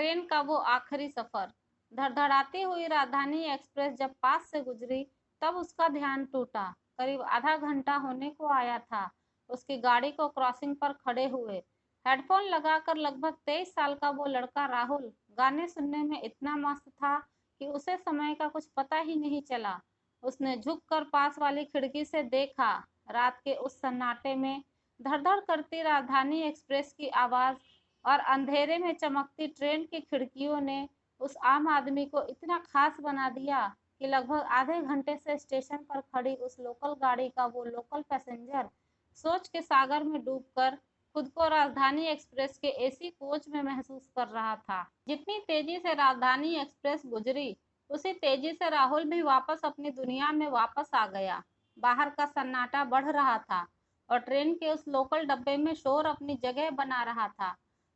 Train का वो आखिरी सफर। धड़धड़ाती हुई राजधानी एक्सप्रेस जब पास से गुजरी तब उसका ध्यान टूटा। करीब आधा घंटा होने को आया था उसकी गाड़ी को क्रॉसिंग पर खड़े हुए। हेडफोन लगाकर लगभग 23 साल का वो लड़का राहुल गाने सुनने में इतना मस्त था कि उसे समय का कुछ पता ही नहीं चला। उसने झुककर पास वाली खिड़की से देखा। रात के उस सन्नाटे में धड़-धड़ करती राजधानी एक्सप्रेस की आवाज और अंधेरे में चमकती ट्रेन की खिड़कियों ने उस आम आदमी को इतना खास बना दिया कि लगभग आधे घंटे से स्टेशन पर खड़ी उस लोकल गाड़ी का वो लोकल पैसेंजर सोच के सागर में डूबकर खुद को राजधानी एक्सप्रेस के एसी कोच में महसूस कर रहा था। जितनी तेजी से राजधानी एक्सप्रेस गुजरी उसी तेजी से राहुल भी वापस अपनी दुनिया में वापस आ गया। बाहर का सन्नाटा बढ़ रहा था और ट्रेन के उस लोकल डब्बे में शोर अपनी जगह बना रहा था।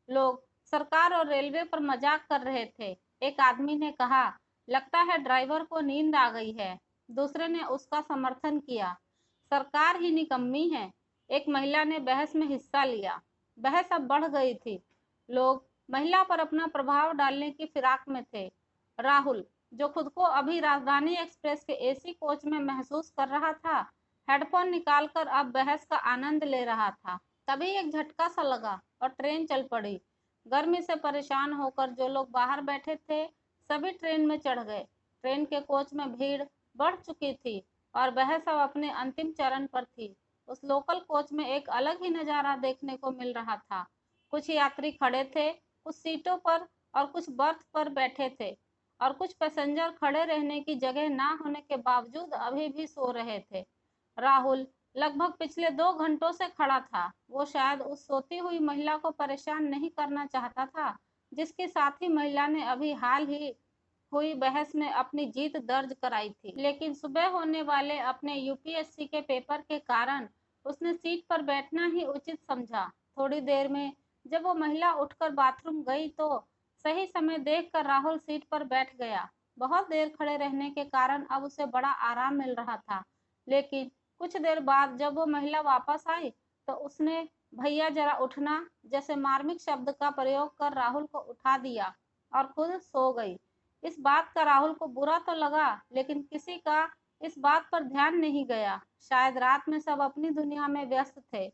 लोग सरकार और रेलवे पर मजाक कर रहे थे। एक आदमी ने कहा, लगता है ड्राइवर को नींद आ गई है। दूसरे ने उसका समर्थन किया, सरकार ही निकम्मी है। एक महिला ने बहस में हिस्सा लिया। बहस अब बढ़ गई थी। लोग महिला पर अपना प्रभाव डालने की फिराक में थे। राहुल, जो खुद को अभी राजधानी एक्सप्रेस के एसी कोच में महसूस कर रहा था, हेडफोन निकालकर अब बहस का आनंद ले रहा था। तभी एक झटका सा लगा और ट्रेन चल पड़ी। गर्मी से परेशान होकर जो लोग बाहर बैठे थे सभी ट्रेन में चढ़ गए। ट्रेन के कोच में भीड़ बढ़ चुकी थी और बहस अब अपने अंतिम चरण पर थी। उस लोकल कोच में एक अलग ही नज़ारा देखने को मिल रहा था। कुछ यात्री खड़े थे कुछ सीटों पर और कुछ बर्थ पर बैठे थे और कुछ पैसेंजर खड़े रहने की जगह ना होने के बावजूद अभी भी सो रहे थे। राहुल लगभग पिछले 2 घंटों से खड़ा था। वो शायद उस सोती हुई महिला को परेशान नहीं करना चाहता था जिसके साथ ही महिला ने अभी हाल ही हुई बहस में अपनी जीत दर्ज कराई थी। लेकिन सुबह होने वाले अपने यूपीएससी के पेपर के कारण उसने सीट पर बैठना ही उचित समझा। थोड़ी देर में जब वो महिला उठकर बाथरूम गई तो सही समय देखकर राहुल सीट पर बैठ गया। बहुत देर खड़े रहने के कारण अब उसे बड़ा आराम मिल रहा था। लेकिन कुछ देर बाद जब वो महिला वापस आई तो उसने भैया जरा उठना जैसे मार्मिक शब्द का प्रयोग कर राहुल को उठा दिया और खुद सो गई। इस बात का राहुल को बुरा तो लगा लेकिन किसी का इस बात पर ध्यान नहीं गया। शायद रात में सब अपनी दुनिया में व्यस्त थे।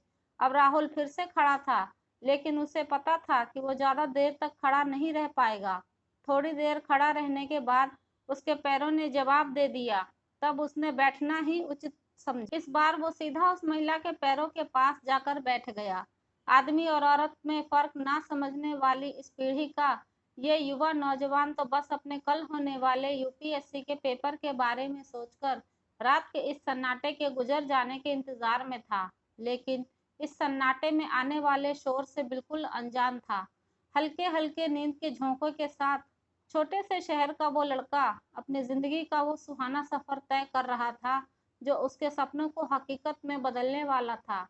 अब राहुल फिर से खड़ा था लेकिन उसे पता था कि वो ज्यादा देर तक खड़ा नहीं रह पाएगा। थोड़ी देर खड़ा रहने के बाद उसके पैरों ने जवाब दे दिया। तब उसने बैठना ही उचित समझा। इस बार वो सीधा उस महिला के पैरों के पास जाकर बैठ गया। आदमी और औरत में फर्क ना समझने वाली इस पीढ़ी का ये युवा नौजवान तो बस अपने कल होने वाले यूपीएससी के पेपर के बारे में सोचकर रात के इस सन्नाटे के गुजर जाने के इंतजार में था। लेकिन इस सन्नाटे में आने वाले शोर से बिल्कुल अनजान था। हल्के हल्के नींद के झोंकों के साथ छोटे से शहर का वो लड़का अपनी जिंदगी का वो सुहाना सफर तय कर रहा था जो उसके सपनों को हकीकत में बदलने वाला था।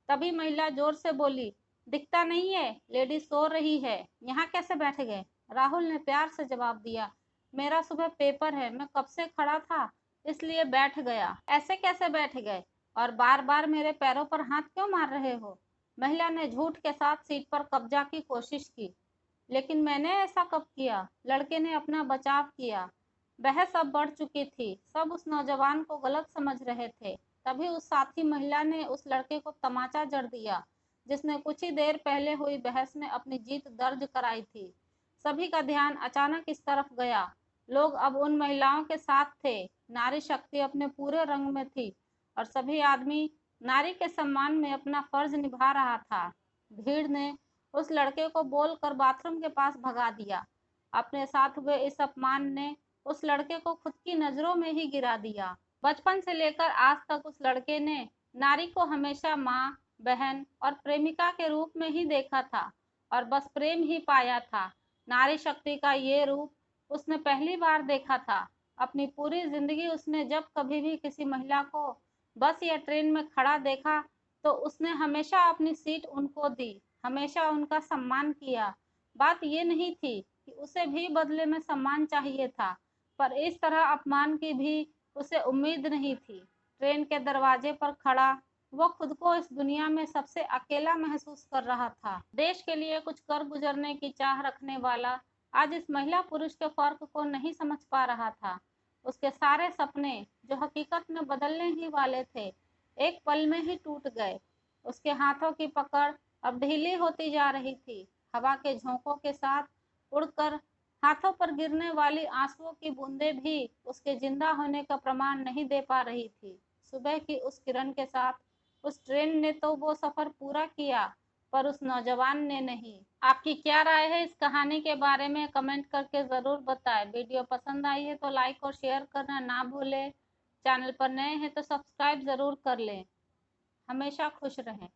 तभी महिला जोर से बोली, दिखता नहीं है लेडी सो रही है, यहाँ कैसे बैठ गए? राहुल ने प्यार से जवाब दिया, मेरा सुबह पेपर है, मैं कब से खड़ा था इसलिए बैठ गया। ऐसे कैसे बैठ गए और बार बार मेरे पैरों पर हाथ क्यों मार रहे हो? महिला ने झूठ के साथ सीट पर कब्जा की कोशिश की। लेकिन मैंने ऐसा कब किया? लड़के ने अपना बचाव किया। बहस अब बढ़ चुकी थी। सब उस नौजवान को गलत समझ रहे थे। तभी उस साथी महिला ने उस लड़के को तमाचा जड़ दिया जिसने कुछ ही देर पहले हुई बहस में अपनी जीत दर्ज कराई थी। सभी का ध्यान अचानक इस तरफ गया। लोग अब उन महिलाओं के साथ थे। नारी शक्ति अपने पूरे रंग में थी और सभी आदमी नारी के सम्मान में अपना फर्ज निभा रहा था। भीड़ ने उस लड़के को बोलकर बाथरूम के पास भगा दिया। अपने साथ हुए इस अपमान ने उस लड़के को खुद की नजरों में ही गिरा दिया। बचपन से लेकर आज तक उस लड़के ने नारी को हमेशा माँ, बहन और प्रेमिका के रूप में ही देखा था और बस प्रेम ही पाया था। नारी शक्ति का ये रूप उसने पहली बार देखा था। अपनी पूरी जिंदगी उसने जब कभी भी किसी महिला को बस या ट्रेन में खड़ा देखा तो उसने हमेशा अपनी सीट उनको दी, हमेशा उनका सम्मान किया। बात ये नहीं थी कि उसे भी बदले में सम्मान चाहिए था, पर इस तरह अपमान की भी उसे उम्मीद नहीं थी। ट्रेन के दरवाजे पर खड़ा वो खुद को इस दुनिया में सबसे अकेला महसूस कर रहा था। देश के लिए कुछ कर गुजरने की चाह रखने वाला आज इस महिला पुरुष के फर्क को नहीं समझ पा रहा था। उसके सारे सपने जो हकीकत में बदलने ही वाले थे, एक पल में ही टूट गए। उसके हाथों की पकड़ अब ढीली होती जा रही थी। हवा के झोंकों के साथ उड़कर हाथों पर गिरने वाली आंसुओं की बूंदें भी उसके जिंदा होने का प्रमाण नहीं दे पा रही थी। सुबह की उस किरण के साथ उस ट्रेन ने तो वो सफर पूरा किया, पर उस नौजवान ने नहीं। आपकी क्या राय है इस कहानी के बारे में? कमेंट करके ज़रूर बताएं। वीडियो पसंद आई है तो लाइक और शेयर करना ना भूलें। चैनल पर नए हैं तो सब्सक्राइब ज़रूर कर लें। हमेशा खुश रहें।